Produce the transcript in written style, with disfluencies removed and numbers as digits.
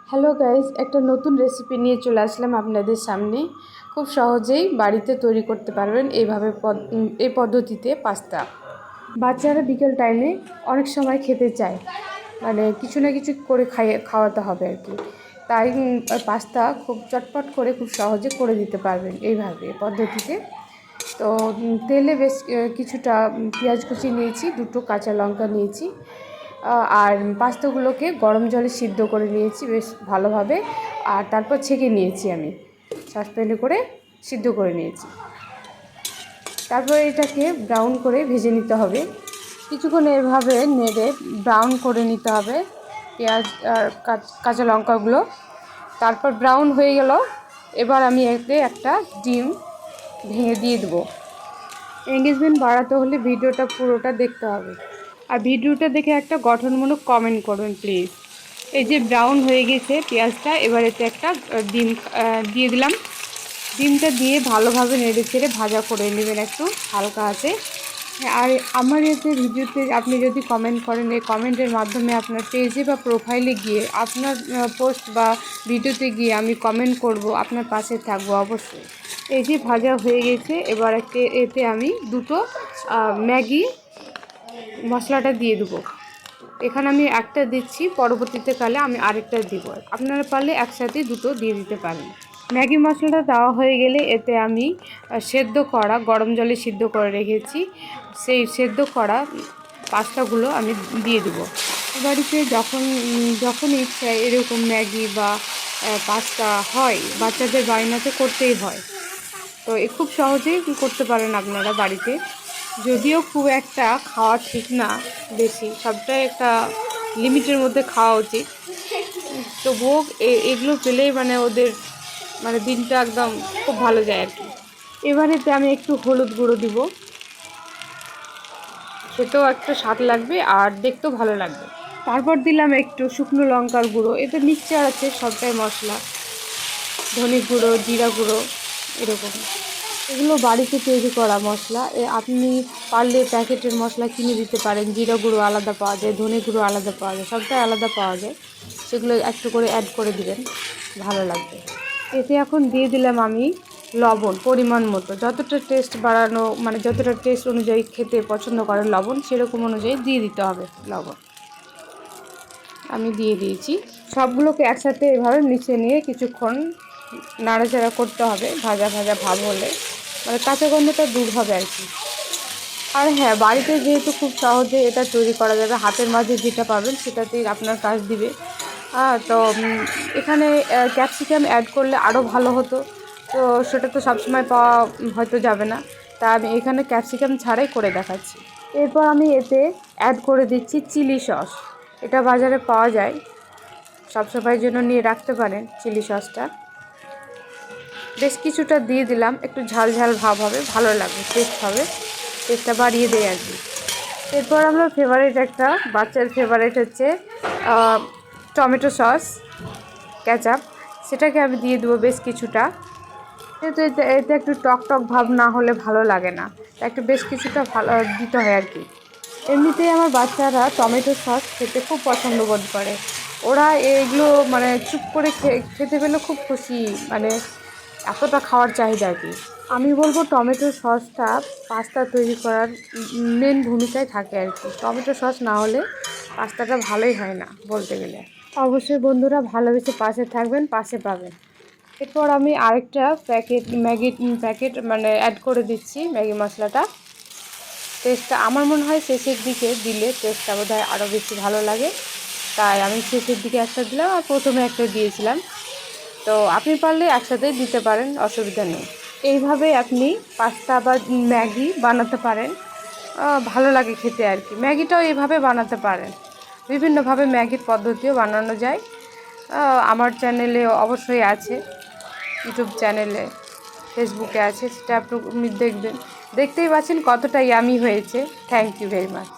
Hello guys, একটা নতুন recipe নিয়ে চলে আসলাম আপনাদের সামনে। খুব সহজেই বাড়িতে তৈরি করতে পারবেন এইভাবে এই পদ্ধতিতে পাস্তা। বাচ্চারা বিকেল টাইমে অনেক সময় খেতে চায়, মানে কিছু না কিছু করে খাওয়াতে হবে আর কি। তাই পাস্তা খুব চটপট করে খুব সহজে করে দিতে পারবেন এইভাবে পদ্ধতিতে। তো তেলে বেশ কিছুটা পেঁয়াজ কুচি নিয়েছি, দুটো কাঁচা লঙ্কা নিয়েছি, আর পাস্তাগুলোকে গরম জলে সিদ্ধ করে নিয়েছি বেশ ভালোভাবে। আর তারপর ছেঁকে নিয়েছি, আমি সসপ্যানে করে সিদ্ধ করে নিয়েছি। তারপর এটাকে ব্রাউন করে ভেজে নিতে হবে, কিছুক্ষণ এভাবে নেড়ে ব্রাউন করে নিতে হবে পেঁয়াজ আর কাঁচা লঙ্কাগুলো। তারপর ব্রাউন হয়ে গেল, এবার আমি এতে একটা ডিম ভেঙে দিয়ে দেবো। এঙ্গেজমেন্ট বাড়াতে হলে ভিডিওটা পুরোটা দেখতে হবে, আর ভিডিওটা দেখে একটা গঠনমূলক কমেন্ট করবেন প্লিজ। এই যে ব্রাউন হয়ে গেছে পেঁয়াজটা, এবার এতে একটা ডিম দিয়ে দিলাম। ডিমটা দিয়ে ভালোভাবে নেড়ে চেড়ে ভাজা করে নেবেন একটু হালকা আছে। আর আমার এতে ভিডিওতে আপনি যদি কমেন্ট করেন, এই কমেন্টের মাধ্যমে আপনার পেজে বা প্রোফাইলে গিয়ে আপনার পোস্ট বা ভিডিওতে গিয়ে আমি কমেন্ট করব, আপনার পাশে থাকবো অবশ্যই। এই যে ভাজা হয়ে গেছে, এবার এতে আমি দুটো ম্যাগি মশলাটা দিয়ে দেবো। এখানে আমি একটা দিচ্ছি, পরবর্তীতে কালে আমি আরেকটা দিব। আপনারা পারলে একসাথে দুটো দিয়ে দিতে পারেন। ম্যাগি মশলাটা দেওয়া হয়ে গেলে এতে আমি সেদ্ধ করা, গরম জলে সিদ্ধ করে রেখেছি সেই সেদ্ধ করা পাস্তাগুলো আমি দিয়ে দেবো। বাড়িতে যখন ইচ্ছা এরকম ম্যাগি বা পাস্তা হয়, বাচ্চাদের বায়নাতে করতেই হয়। তো খুব সহজেই করতে পারেন আপনারা বাড়িতে। যদিও খুব একটা খাওয়া ঠিক না, বেশি সবটাই একটা লিমিটের মধ্যে খাওয়া উচিত। তবুও এগুলো পেলেই মানে ওদের মানে দিনটা একদম খুব ভালো যায় আর কি। এবারেতে আমি একটু হলুদ গুঁড়ো দিব, খেতেও একটু স্বাদ লাগবে আর দেখতেও ভালো লাগবে। তারপর দিলাম একটু শুকনো লঙ্কার গুঁড়ো, এতে মিক্সচার আছে সবটাই মশলা, ধনে গুঁড়ো, জিরা গুঁড়ো, এরকম। এগুলো বাড়িতে তৈরি করা মশলা। আপনি পারলে প্যাকেটের মশলা কিনে দিতে পারেন। জিরা গুঁড়ো আলাদা পাওয়া যায়, ধনে গুঁড়ো আলাদা পাওয়া যায়, সবটাই আলাদা পাওয়া যায়। সেগুলো একটু করে অ্যাড করে দিবেন, ভালো লাগবে। এতে এখন দিয়ে দিলাম আমি লবণ পরিমাণ মতো, যতটা টেস্ট বাড়ানো মানে যতটা টেস্ট অনুযায়ী খেতে পছন্দ করেন লবণ, সেরকম অনুযায়ী দিয়ে দিতে হবে লবণ। আমি দিয়ে দিয়েছি। সবগুলোকে একসাথে এভাবে মিশিয়ে নিয়ে কিছুক্ষণ নাড়াচাড়া করতে হবে, ভাজা ভাজা ভাব হলে মানে কাঁচা গন্ধটা দূর হবে আর কি। আর হ্যাঁ, বাড়িতে যেহেতু খুব সহজে এটা তৈরি করা যাবে, হাতের মাঝে যেটা পাবেন সেটাতেই আপনার কাজ দিবে। তো এখানে ক্যাপসিকাম অ্যাড করলে আরও ভালো হতো, তো সেটা তো সবসময় পাওয়া হয়তো যাবে না, তা আমি এখানে ক্যাপসিকাম ছাড়াই করে দেখাচ্ছি। এরপর আমি এতে অ্যাড করে দিচ্ছি চিলি সস। এটা বাজারে পাওয়া যায়, সবসময়ের জন্য নিয়ে রাখতে পারেন চিলি সসটা। বেশ কিছুটা দিয়ে দিলাম, একটু ঝাল ঝাল ভাব হবে, ভালো লাগবে, টেস্ট হবে, টেস্টটা বাড়িয়ে দেয় আর কি। এরপর আমরা ফেভারিট একটা বাচ্চার ফেভারিট হচ্ছে টমেটো সস, কেচাপ, সেটাকে আমি দিয়ে দেবো বেশ কিছুটা। কিন্তু এতে একটু টক টক ভাব না হলে ভালো লাগে না, একটু বেশ কিছুটা ভালো দিতে হয় আর কি। এমনিতেই আমার বাচ্চারা টমেটো সস খেতে খুব পছন্দ বোধ করে। ওরা এগুলো মানে চুপ করে খেতে পেলে খুব খুশি, মানে এতটা খাওয়ার চাহিদা আর কি। আমি বলবো টমেটো সসটা পাস্তা তৈরি করার মেন ভূমিকায় থাকে আর কি। টমেটো সস না হলে পাস্তাটা ভালোই হয় না বলতে গেলে। অবশ্যই বন্ধুরা ভালোবেসে পাশে থাকবেন, পাশে পাবেন। এরপর আমি আরেকটা ম্যাগি প্যাকেট মানে অ্যাড করে দিচ্ছি ম্যাগি মশলাটা। টেস্টটা আমার মনে হয় শেষের দিকে দিলে টেস্টটা বোধহয় আরও বেশি ভালো লাগে, তাই আমি শেষের দিকে একটা দিলাম আর প্রথমে একটা দিয়েছিলাম। তো আপনি পারলে একসাথেই দিতে পারেন, অসুবিধা নেই। এইভাবে আপনি পাস্তা বা ম্যাগি বানাতে পারেন, ভালো লাগে খেতে আর কি। ম্যাগিটাও এইভাবে বানাতে পারেন, বিভিন্নভাবে ম্যাগির পদ্ধতিও বানানো যায়। আমার চ্যানেলে অবশ্যই আছে, ইউটিউব চ্যানেলে, ফেসবুকে আছে, সেটা আপনি দেখবেন, দেখতেই পাচ্ছেন কতটা ইয়ামি হয়েছে। Thank you very much.